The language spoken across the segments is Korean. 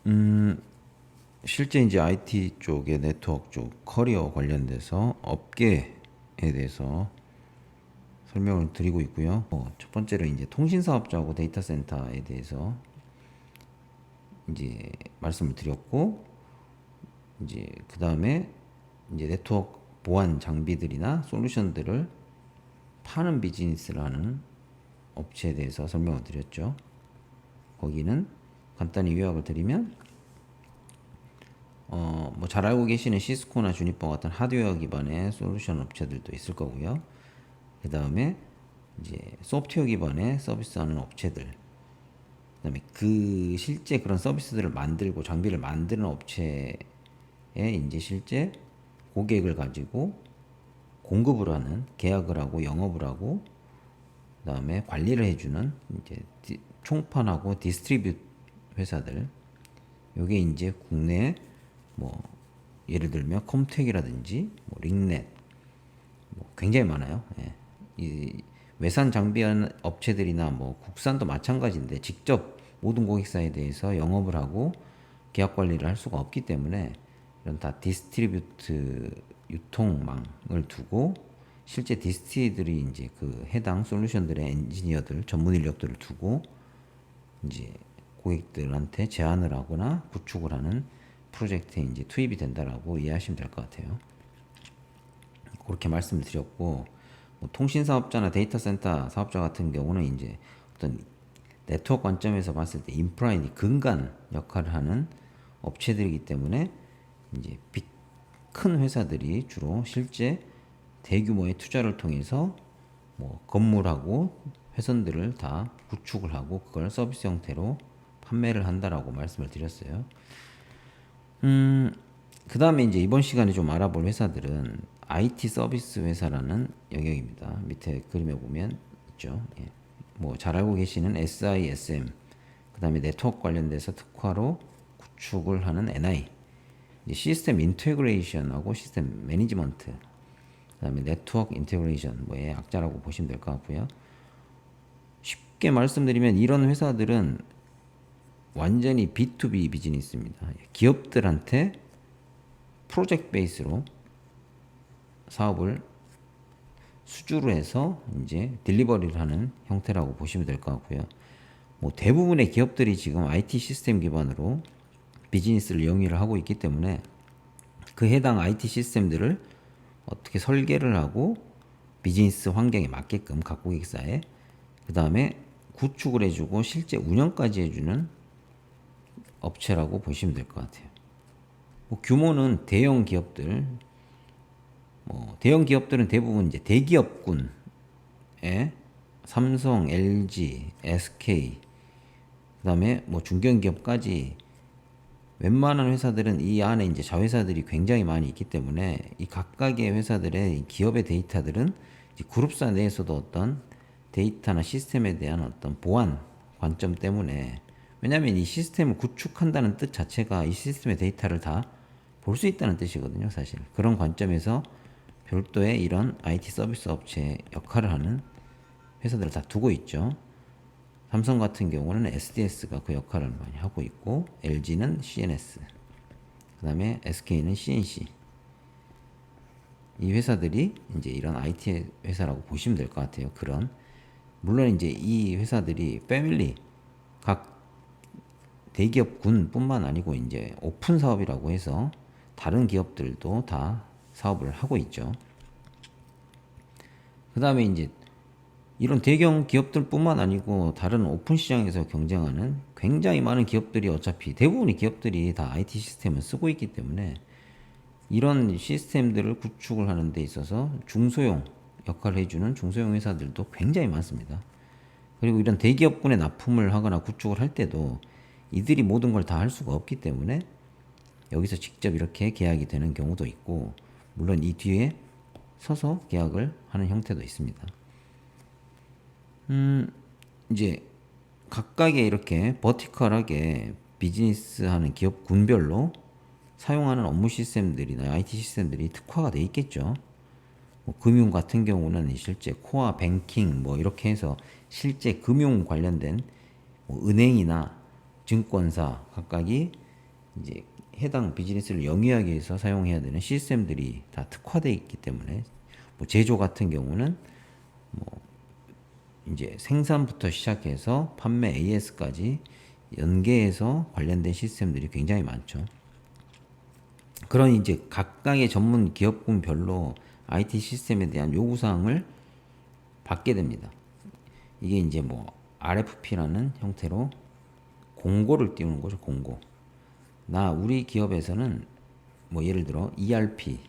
음, 실제 이제 IT 쪽의 네트워크 쪽 커리어 관련돼서 업계에 대해서 설명을 드리고 있고요. 첫 번째로 이제 통신 사업자하고 데이터 센터에 대해서 이제 말씀을 드렸고, 이제 그 다음에 이제 네트워크 보안 장비들이나 솔루션들을 파는 비즈니스라는 업체에 대해서 설명을 드렸죠. 거기는 간단히 요약을 드리면 뭐 잘 알고 계시는 시스코나 주니퍼 같은 하드웨어 기반의 솔루션 업체들도 있을 거고요. 그 다음에 이제 소프트웨어 기반의 서비스하는 업체들, 그다음에 그 실제 그런 서비스들을 만들고 장비를 만드는 업체에 이제 실제 고객을 가지고 공급을 하는, 계약을 하고 영업을 하고 그다음에 관리를 해주는 이제 총판하고 디스트리뷰 회사들. 요게 이제 국내 뭐 예를 들면 컴텍이라든지 뭐 링넷, 뭐 굉장히 많아요. 예. 이 외산 장비 업체들이나 뭐 국산도 마찬가지인데 직접 모든 고객사에 대해서 영업을 하고 계약 관리를 할 수가 없기 때문에 이런 다 디스트리뷰트 유통망을 두고 실제 디스트리들이 이제 그 해당 솔루션들의 엔지니어들 전문 인력들을 두고 이제 고객들한테 제안을 하거나 구축을 하는 프로젝트에 이제 투입이 된다라고 이해하시면 될 것 같아요. 그렇게 말씀을 드렸고, 뭐 통신 사업자나 데이터 센터 사업자 같은 경우는 이제 어떤 네트워크 관점에서 봤을 때 인프라인 근간 역할을 하는 업체들이기 때문에 이제 큰 회사들이 주로 실제 대규모의 투자를 통해서 뭐 건물하고 회선들을 다 구축을 하고 그걸 서비스 형태로 판매를 한다라고 말씀을 드렸어요. 그 다음에 이제 이번 시간에 좀 알아볼 회사들은 IT 서비스 회사라는 영역입니다. 밑에 그림에 보면 있죠. 예. 뭐 잘 알고 계시는 SISM, 그 다음에 네트워크 관련돼서 특화로 구축을 하는 NI, 이제 시스템 인테그레이션하고 시스템 매니지먼트, 그 다음에 네트워크 인테그레이션 뭐의 약자라고 보시면 될 것 같고요. 쉽게 말씀드리면 이런 회사들은 완전히 B2B 비즈니스입니다. 기업들한테 프로젝트 베이스로 사업을 수주로 해서 이제 딜리버리를 하는 형태라고 보시면 될 것 같고요. 뭐 대부분의 기업들이 지금 IT 시스템 기반으로 비즈니스를 영위를 하고 있기 때문에 그 해당 IT 시스템들을 어떻게 설계를 하고 비즈니스 환경에 맞게끔 각 고객사에 그 다음에 구축을 해주고 실제 운영까지 해주는 업체라고 보시면 될 것 같아요. 뭐 규모는 대형 기업들, 뭐 대형 기업들은 대부분 이제 대기업군에 삼성, LG, SK, 그다음에 뭐 중견기업까지 웬만한 회사들은 이 안에 이제 자회사들이 굉장히 많이 있기 때문에 이 각각의 회사들의 기업의 데이터들은 그룹사 내에서도 어떤 데이터나 시스템에 대한 어떤 보안 관점 때문에, 왜냐하면 이 시스템을 구축한다는 뜻 자체가 이 시스템의 데이터를 다 볼 수 있다는 뜻이거든요. 사실 그런 관점에서 별도의 이런 IT 서비스 업체 역할을 하는 회사들을 다 두고 있죠. 삼성 같은 경우는 SDS가 그 역할을 많이 하고 있고, LG는 CNS, 그 다음에 SK는 CNC. 이 회사들이 이제 이런 IT 회사라고 보시면 될 것 같아요. 그런, 물론 이제 이 회사들이 패밀리 각 대기업군뿐만 아니고 이제 오픈 사업이라고 해서 다른 기업들도 다 사업을 하고 있죠. 그 다음에 이제 이런 대형 기업들뿐만 아니고 다른 오픈 시장에서 경쟁하는 굉장히 많은 기업들이, 어차피 대부분의 기업들이 다 IT 시스템을 쓰고 있기 때문에 이런 시스템들을 구축을 하는 데 있어서 중소형 역할을 해주는 중소형 회사들도 굉장히 많습니다. 그리고 이런 대기업군에 납품을 하거나 구축을 할 때도 이들이 모든 걸 다 할 수가 없기 때문에 여기서 직접 이렇게 계약이 되는 경우도 있고, 물론 이 뒤에 서서 계약을 하는 형태도 있습니다. 이제 각각의 이렇게 버티컬하게 비즈니스 하는 기업 군별로 사용하는 업무 시스템들이나 IT 시스템들이 특화가 돼 있겠죠. 뭐 금융 같은 경우는 실제 코어 뱅킹 뭐 이렇게 해서 실제 금융 관련된 뭐 은행이나 증권사 각각이 이제 해당 비즈니스를 영위하기 위해서 사용해야 되는 시스템들이 다 특화되어 있기 때문에 뭐 제조 같은 경우는 이제 생산부터 시작해서 판매 AS까지 연계해서 관련된 시스템들이 굉장히 많죠. 그런 이제 각각의 전문 기업군별로 IT 시스템에 대한 요구사항을 받게 됩니다. 이게 이제 뭐 RFP라는 형태로 공고를 띄우는 거죠. 공고. 우리 기업에서는 뭐 예를 들어 ERP를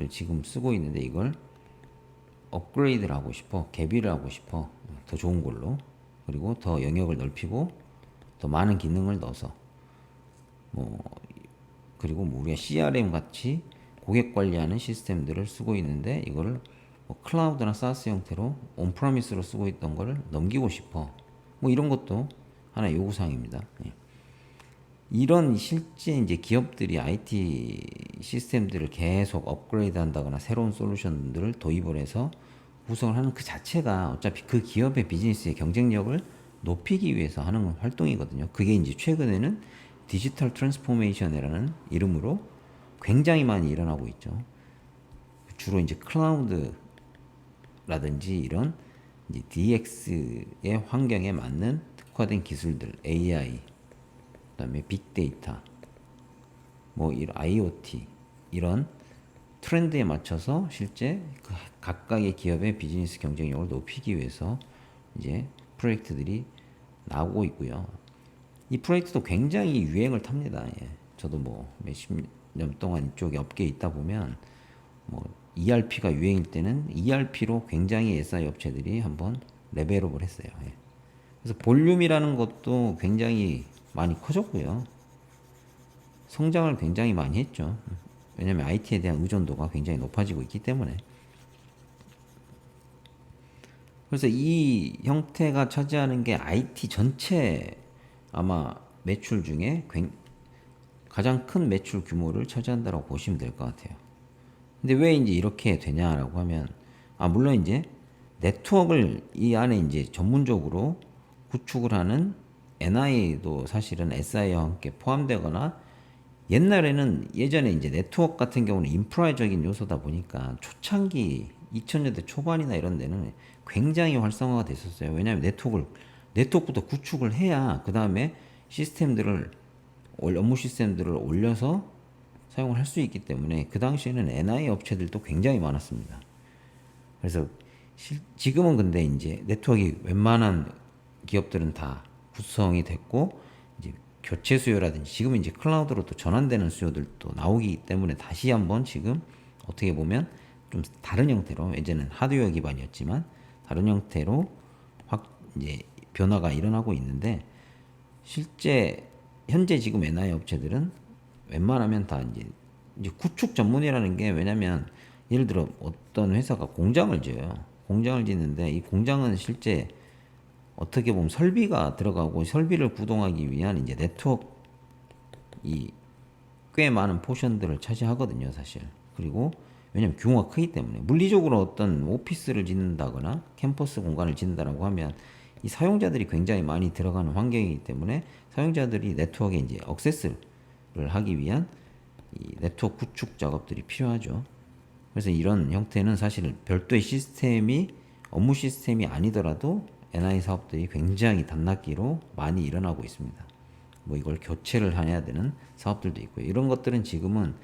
지금 쓰고 있는데 이걸 업그레이드를 하고 싶어, 개비를 하고 싶어, 더 좋은 걸로. 그리고 더 영역을 넓히고 더 많은 기능을 넣어서 뭐 그리고 뭐 우리가 CRM 같이 고객 관리하는 시스템들을 쓰고 있는데 이거를 뭐 클라우드나 사스 형태로 온프라미스로 쓰고 있던 거를 넘기고 싶어. 뭐 이런 것도 하나의 요구사항입니다. 예. 이런 실제 이제 기업들이 IT 시스템들을 계속 업그레이드 한다거나 새로운 솔루션들을 도입을 해서 구성을 하는 그 자체가 어차피 그 기업의 비즈니스의 경쟁력을 높이기 위해서 하는 활동이거든요. 그게 이제 최근에는 디지털 트랜스포메이션이라는 이름으로 굉장히 많이 일어나고 있죠. 주로 이제 클라우드라든지 이런 이제 DX의 환경에 맞는 특화된 기술들, AI, 그다음에 빅데이터, 뭐 이런 IoT 이런 트렌드에 맞춰서 실제 그 각각의 기업의 비즈니스 경쟁력을 높이기 위해서 이제 프로젝트들이 나오고 있고요. 이 프로젝트도 굉장히 유행을 탑니다. 예. 저도 뭐 몇십 년 동안 이쪽에 업계에 있다 보면 뭐 ERP가 유행일 때는 ERP로 굉장히 SI 업체들이 한번 레벨업을 했어요. 예. 그래서 볼륨이라는 것도 굉장히 많이 커졌고요. 성장을 굉장히 많이 했죠. 왜냐하면 IT에 대한 의존도가 굉장히 높아지고 있기 때문에. 그래서 이 형태가 차지하는 게 IT 전체 아마 매출 중에 가장 큰 매출 규모를 차지한다고 보시면 될 것 같아요. 근데 왜 이제 이렇게 되냐라고 하면, 물론 이제 네트워크를 이 안에 이제 전문적으로 구축을 하는 NI도 사실은 SI와 함께 포함되거나, 예전에 이제 네트워크 같은 경우는 인프라적인 요소다 보니까 초창기 2000년대 초반이나 이런 데는 굉장히 활성화가 됐었어요. 왜냐하면 네트워크부터 구축을 해야 그 다음에 업무 시스템들을 올려서 사용을 할 수 있기 때문에 그 당시에는 NI 업체들도 굉장히 많았습니다. 그래서 지금은 근데 이제 네트워크가 웬만한 기업들은 다 구성이 됐고 이제 교체 수요라든지 지금 이제 클라우드로 또 전환되는 수요들도 나오기 때문에 다시 한번 지금 어떻게 보면 좀 다른 형태로 예전엔 하드웨어 기반이었지만 다른 형태로 이제 변화가 일어나고 있는데 실제 현재 지금 NI 업체들은 웬만하면 다 이제 구축 전문이라는 게 왜냐면 예를 들어 어떤 회사가 공장을 지어요. 공장을 짓는데 이 공장은 실제 어떻게 보면 설비가 들어가고 설비를 구동하기 위한 이제 네트워크 꽤 많은 포션들을 차지하거든요, 사실. 그리고 왜냐면 규모가 크기 때문에 물리적으로 어떤 오피스를 짓는다거나 캠퍼스 공간을 짓는다라고 하면 이 사용자들이 굉장히 많이 들어가는 환경이기 때문에 사용자들이 네트워크에 이제 액세스를 하기 위한 이 네트워크 구축 작업들이 필요하죠. 그래서 이런 형태는 사실 별도의 업무 시스템이 아니더라도 NI 사업들이 굉장히 단락기로 많이 일어나고 있습니다. 뭐 이걸 교체를 해야 되는 사업들도 있고요. 이런 것들은 지금은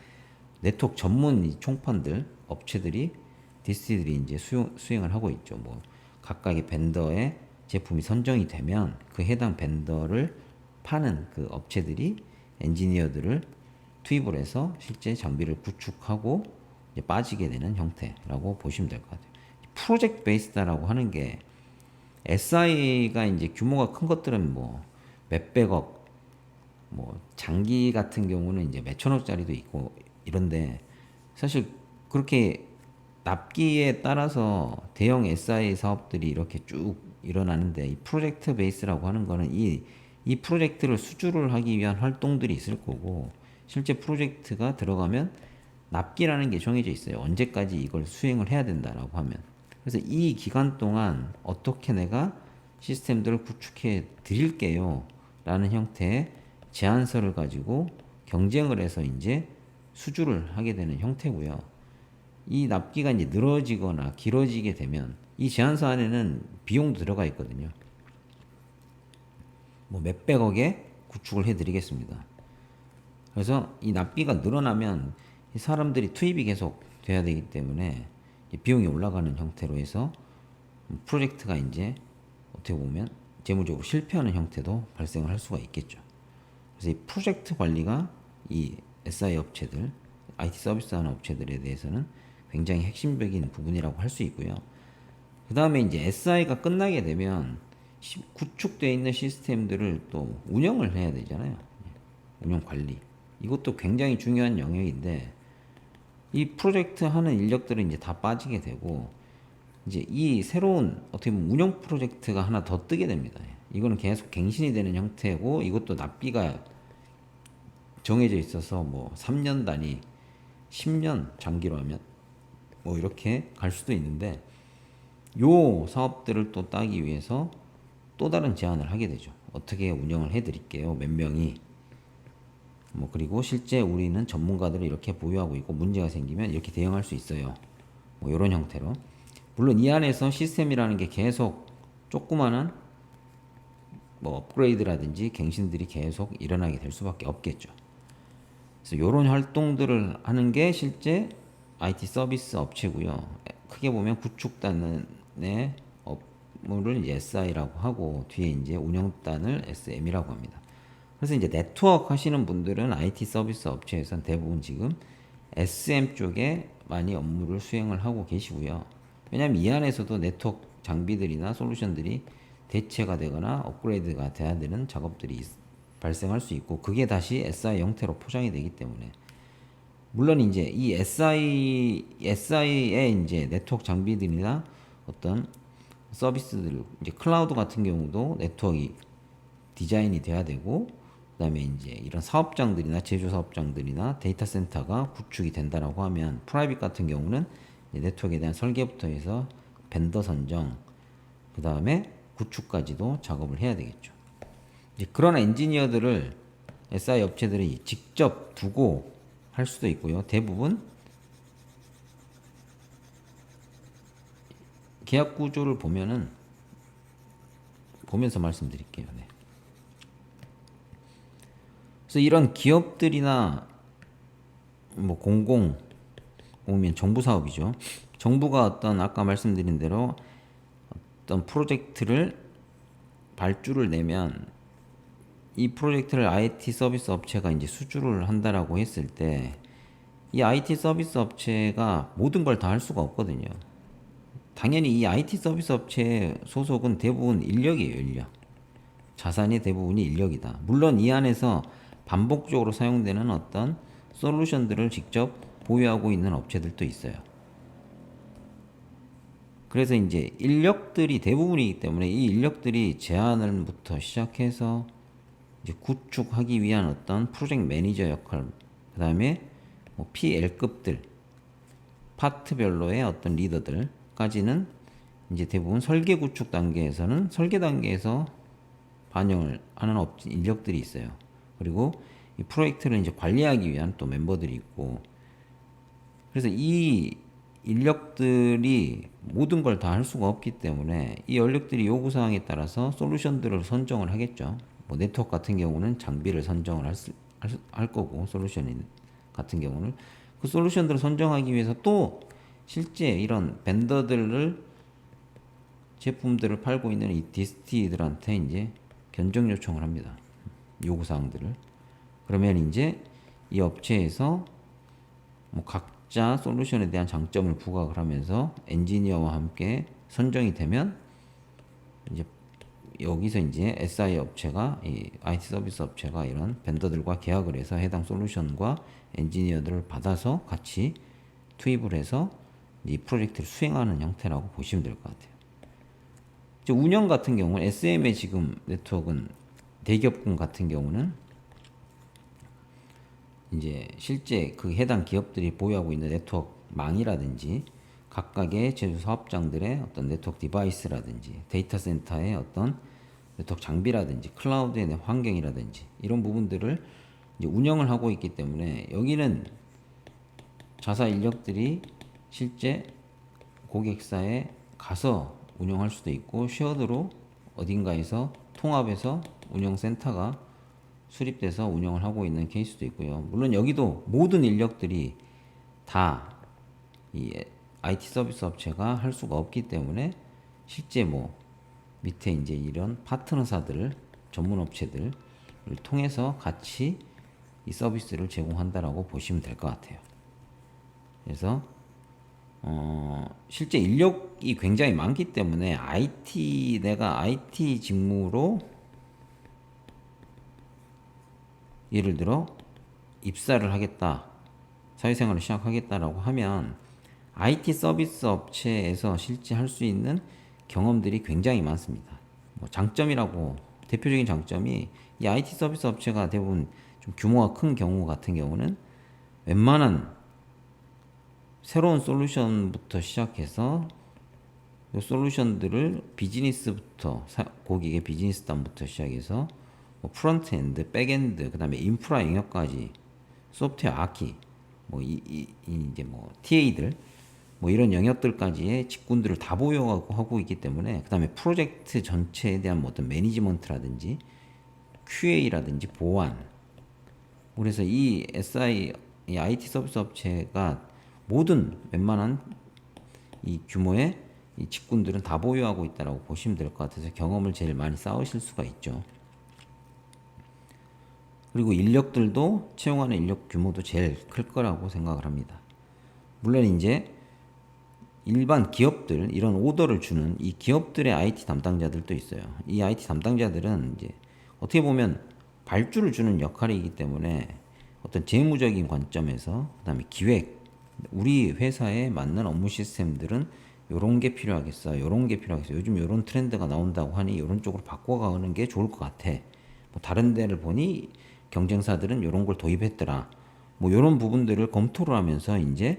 네트워크 전문 총판들, 업체들이, 디스트리들이 이제 수행을 하고 있죠. 뭐 각각의 벤더의 제품이 선정이 되면 그 해당 벤더를 파는 그 업체들이 엔지니어들을 투입을 해서 실제 장비를 구축하고 이제 빠지게 되는 형태라고 보시면 될 것 같아요. 프로젝트 베이스다라고 하는 게 SI가 이제 규모가 큰 것들은 뭐 몇백억, 뭐 장기 같은 경우는 이제 몇천억짜리도 있고 이런데 사실 그렇게 납기에 따라서 대형 SI 사업들이 이렇게 쭉 일어나는데 이 프로젝트 베이스라고 하는 거는 이 프로젝트를 수주를 하기 위한 활동들이 있을 거고 실제 프로젝트가 들어가면 납기라는 게 정해져 있어요. 언제까지 이걸 수행을 해야 된다라고 하면. 그래서 이 기간 동안 어떻게 내가 시스템들을 구축해 드릴게요. 라는 형태의 제안서를 가지고 경쟁을 해서 이제 수주를 하게 되는 형태고요. 이 납기가 이제 늘어지거나 길어지게 되면 이 제안서 안에는 비용도 들어가 있거든요. 뭐 몇백억에 구축을 해드리겠습니다. 그래서 이 납기가 늘어나면 이 사람들이 투입이 계속 돼야 되기 때문에 비용이 올라가는 형태로 해서 프로젝트가 이제 어떻게 보면 재무적으로 실패하는 형태도 발생을 할 수가 있겠죠. 그래서 이 프로젝트 관리가 이 SI 업체들, IT 서비스 하는 업체들에 대해서는 굉장히 핵심적인 부분이라고 할 수 있고요. 그 다음에 이제 SI가 끝나게 되면 구축되어 있는 시스템들을 또 운영을 해야 되잖아요. 운영 관리. 이것도 굉장히 중요한 영역인데 이 프로젝트 하는 인력들은 이제 다 빠지게 되고 이제 이 새로운 어떻게 보면 운영 프로젝트가 하나 더 뜨게 됩니다. 이거는 계속 갱신이 되는 형태고 이것도 납기가 정해져 있어서 뭐 3년 단위, 10년 장기로 하면 뭐 이렇게 갈 수도 있는데 요 사업들을 또 따기 위해서 또 다른 제안을 하게 되죠. 어떻게 운영을 해드릴게요. 몇 명이. 뭐 그리고 실제 우리는 전문가들을 이렇게 보유하고 있고 문제가 생기면 이렇게 대응할 수 있어요. 뭐 이런 형태로. 물론 이 안에서 시스템이라는 게 계속 조그마한 뭐 업그레이드라든지 갱신들이 계속 일어나게 될 수밖에 없겠죠. 그래서 이런 활동들을 하는 게 실제 IT 서비스 업체고요. 크게 보면 구축단의 업무를 이제 SI라고 하고 뒤에 이제 운영단을 SM이라고 합니다. 그래서 이제 네트워크 하시는 분들은 IT 서비스 업체에서는 대부분 지금 SM 쪽에 많이 업무를 수행을 하고 계시고요. 왜냐하면 이 안에서도 네트워크 장비들이나 솔루션들이 대체가 되거나 업그레이드가 돼야 되는 작업들이 발생할 수 있고 그게 다시 SI 형태로 포장이 되기 때문에 물론 이제 이 SI의 이제 네트워크 장비들이나 어떤 서비스들 이제 클라우드 같은 경우도 네트워크가 디자인이 돼야 되고 그다음에 이제 이런 사업장들이나 제조 사업장들이나 데이터 센터가 구축이 된다라고 하면 프라이빗 같은 경우는 네트워크에 대한 설계부터 해서 벤더 선정 그다음에 구축까지도 작업을 해야 되겠죠. 이제 그런 엔지니어들을 SI 업체들이 직접 두고 할 수도 있고요. 대부분 계약 구조를 보면서 말씀드릴게요. 네. 그래서 이런 기업들이나 뭐 공공이면 정부 사업이죠. 정부가 어떤 아까 말씀드린 대로 어떤 프로젝트를 발주를 내면 이 프로젝트를 IT 서비스 업체가 이제 수주를 한다라고 했을 때 이 IT 서비스 업체가 모든 걸 다 할 수가 없거든요. 당연히 이 IT 서비스 업체 소속은 대부분 인력이에요, 인력. 자산이 대부분이 인력이다. 물론 이 안에서 반복적으로 사용되는 어떤 솔루션들을 직접 보유하고 있는 업체들도 있어요. 그래서 이제 인력들이 대부분이기 때문에 이 인력들이 제안을부터 시작해서 이제 구축하기 위한 어떤 프로젝트 매니저 역할, 그 다음에 뭐 PL급들, 파트별로의 어떤 리더들까지는 이제 대부분 설계 구축 단계에서는 설계 단계에서 반영을 하는 인력들이 있어요. 그리고 이 프로젝트를 이제 관리하기 위한 또 멤버들이 있고, 그래서 이 인력들이 모든 걸 다 할 수가 없기 때문에 이 인력들이 요구사항에 따라서 솔루션들을 선정을 하겠죠. 뭐 네트워크 같은 경우는 장비를 선정을 할 거고, 솔루션 같은 경우는 그 솔루션들을 선정하기 위해서 또 실제 이런 벤더들을 제품들을 팔고 있는 이 디스티들한테 이제 견적 요청을 합니다. 요구사항들을. 그러면 이제 이 업체에서 뭐 각자 솔루션에 대한 장점을 부각을 하면서 엔지니어와 함께 선정이 되면 이제 여기서 이제 SI 업체가 이 IT 서비스 업체가 이런 벤더들과 계약을 해서 해당 솔루션과 엔지니어들을 받아서 같이 투입을 해서 이 프로젝트를 수행하는 형태라고 보시면 될 것 같아요. 이제 운영 같은 경우는 SM의 지금 네트워크는 대기업군 같은 경우는 이제 실제 그 해당 기업들이 보유하고 있는 네트워크 망이라든지 각각의 제조 사업장들의 어떤 네트워크 디바이스라든지 데이터 센터의 어떤 네트워크 장비라든지 클라우드의 환경이라든지 이런 부분들을 이제 운영을 하고 있기 때문에 여기는 자사 인력들이 실제 고객사에 가서 운영할 수도 있고 쉐어드로 어딘가에서 통합해서 운영센터가 수립돼서 운영을 하고 있는 케이스도 있고요. 물론 여기도 모든 인력들이 다 이 IT 서비스 업체가 할 수가 없기 때문에 실제 뭐 밑에 이제 이런 파트너사들, 전문 업체들을 통해서 같이 이 서비스를 제공한다라고 보시면 될 것 같아요. 그래서 실제 인력이 굉장히 많기 때문에 내가 IT 직무로 예를 들어 입사를 하겠다, 사회생활을 시작하겠다라고 하면 IT 서비스 업체에서 실제 할 수 있는 경험들이 굉장히 많습니다. 뭐 장점이라고 대표적인 장점이 이 IT 서비스 업체가 대부분 좀 규모가 큰 경우 같은 경우는 웬만한 새로운 솔루션부터 시작해서 이 솔루션들을 비즈니스부터 고객의 비즈니스단부터 시작해서 뭐 프론트엔드, 백엔드, 그다음에 인프라 영역까지 소프트웨어 아키, 뭐 이제 뭐 TA들 뭐 이런 영역들까지의 직군들을 다 보유하고 있기 때문에 그다음에 프로젝트 전체에 대한 뭐 어떤 매니지먼트라든지 QA라든지 보안, 그래서 이 SI 이 IT 서비스 업체가 모든 웬만한 이 규모의 이 직군들은 다 보유하고 있다라고 보시면 될 것 같아서 경험을 제일 많이 쌓으실 수가 있죠. 그리고 인력들도 채용하는 인력 규모도 제일 클 거라고 생각을 합니다. 물론 이제 일반 기업들 이런 오더를 주는 이 기업들의 IT 담당자들도 있어요. 이 IT 담당자들은 이제 어떻게 보면 발주를 주는 역할이기 때문에 어떤 재무적인 관점에서 그다음에 기획, 우리 회사에 맞는 업무 시스템들은 요런 게 필요하겠어, 요런 게 필요하겠어, 요즘 요런 트렌드가 나온다고 하니 요런 쪽으로 바꿔가는 게 좋을 것 같아. 뭐 다른 데를 보니 경쟁사들은 요런 걸 도입했더라. 뭐 요런 부분들을 검토를 하면서 이제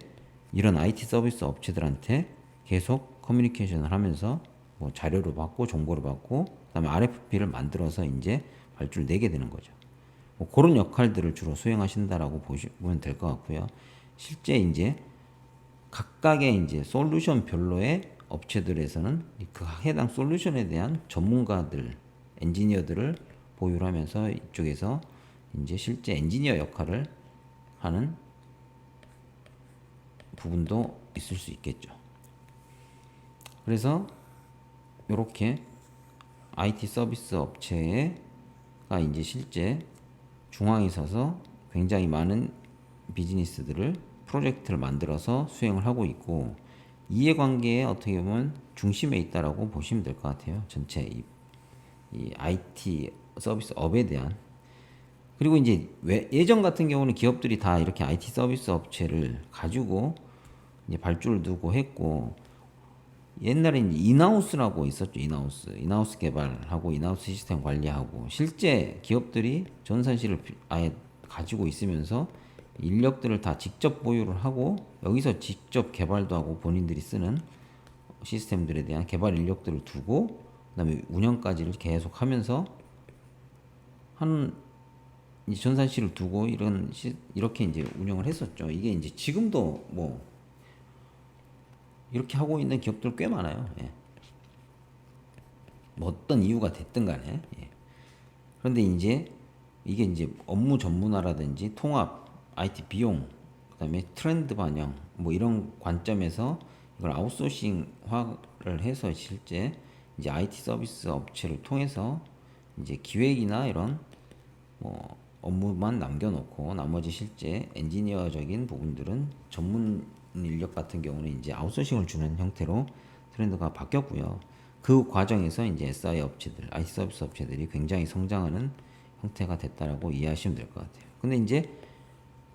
이런 IT 서비스 업체들한테 계속 커뮤니케이션을 하면서 뭐 자료를 받고 정보를 받고 그다음에 RFP를 만들어서 이제 발주를 내게 되는 거죠. 뭐 그런 역할들을 주로 수행하신다라고 보시면 될 것 같고요. 실제 이제 각각의 이제 솔루션 별로의 업체들에서는 그 해당 솔루션에 대한 전문가들, 엔지니어들을 보유를 하면서 이쪽에서 이제 실제 엔지니어 역할을 하는 부분도 있을 수 있겠죠. 그래서 이렇게 IT 서비스 업체가 이제 실제 중앙에 서서 굉장히 많은 비즈니스들을 프로젝트를 만들어서 수행을 하고 있고 이해관계에 어떻게 보면 중심에 있다라고 보시면 될 것 같아요. 전체 이 IT 서비스 업에 대한. 그리고 이제 예전 같은 경우는 기업들이 다 이렇게 IT 서비스 업체를 가지고 이제 발주를 두고 했고 옛날에 이제 인하우스라고 있었죠. 인하우스 개발하고 인하우스 시스템 관리하고 실제 기업들이 전산실을 아예 가지고 있으면서 인력들을 다 직접 보유를 하고 여기서 직접 개발도 하고 본인들이 쓰는 시스템들에 대한 개발 인력들을 두고 그다음에 운영까지를 계속 하면서 한 전산실을 두고 이렇게 이제 운영을 했었죠. 이게 이제 지금도 뭐 이렇게 하고 있는 기업들 꽤 많아요. 예. 뭐 어떤 이유가 됐든 간에. 예. 그런데 이제 이게 이제 업무 전문화라든지 통합, IT 비용, 그다음에 트렌드 반영 뭐 이런 관점에서 이걸 아웃소싱화를 해서 실제 이제 IT 서비스 업체를 통해서 이제 기획이나 이런 뭐 업무만 남겨놓고 나머지 실제 엔지니어적인 부분들은 전문 인력 같은 경우는 이제 아웃소싱을 주는 형태로 트렌드가 바뀌었고요. 그 과정에서 이제 SI 업체들, IT 서비스 업체들이 굉장히 성장하는 형태가 됐다라고 이해하시면 될 것 같아요. 근데 이제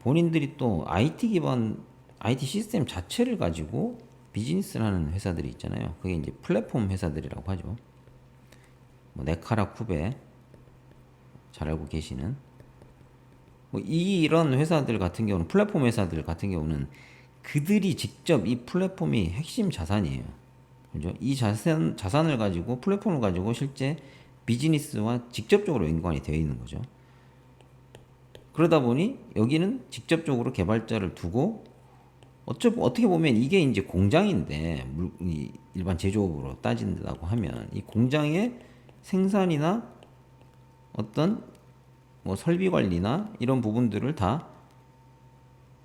본인들이 또 IT 기반 IT 시스템 자체를 가지고 비즈니스를 하는 회사들이 있잖아요. 그게 이제 플랫폼 회사들이라고 하죠. 뭐 네카라, 쿠베 잘 알고 계시는 뭐 이런 회사들 같은 경우는 플랫폼 회사들 같은 경우는 그들이 직접 이 플랫폼이 핵심 자산이에요. 그죠? 이 자산을 가지고 플랫폼을 가지고 실제 비즈니스와 직접적으로 연관이 되어 있는 거죠. 그러다 보니 여기는 직접적으로 개발자를 두고 어떻게 보면 이게 이제 공장인데 이 일반 제조업으로 따진다고 하면 이 공장의 생산이나 어떤 뭐 설비 관리나 이런 부분들을 다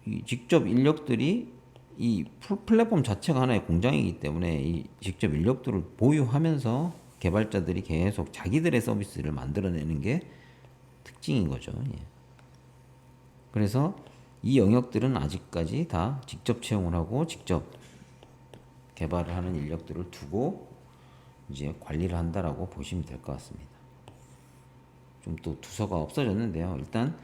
이 직접 인력들이 이 플랫폼 자체가 하나의 공장이기 때문에 이 직접 인력들을 보유하면서 개발자들이 계속 자기들의 서비스를 만들어내는 게 특징인 거죠. 예. 그래서 이 영역들은 아직까지 다 직접 채용을 하고 직접 개발을 하는 인력들을 두고 이제 관리를 한다라고 보시면 될 것 같습니다. 좀 또 두서가 없어졌는데요. 일단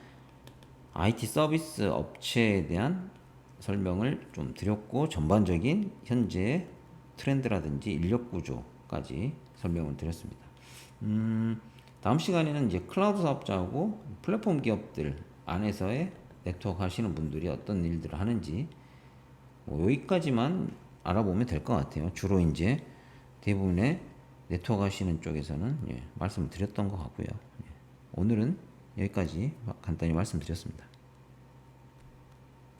IT 서비스 업체에 대한 설명을 좀 드렸고 전반적인 현재 트렌드라든지 인력 구조까지 설명을 드렸습니다. 다음 시간에는 이제 클라우드 사업자하고 플랫폼 기업들 안에서의 네트워크 하시는 분들이 어떤 일들을 하는지 뭐 여기까지만 알아보면 될 것 같아요. 주로 이제 대부분의 네트워크 하시는 쪽에서는 말씀을 드렸던 것 같고요. 오늘은 여기까지 간단히 말씀드렸습니다.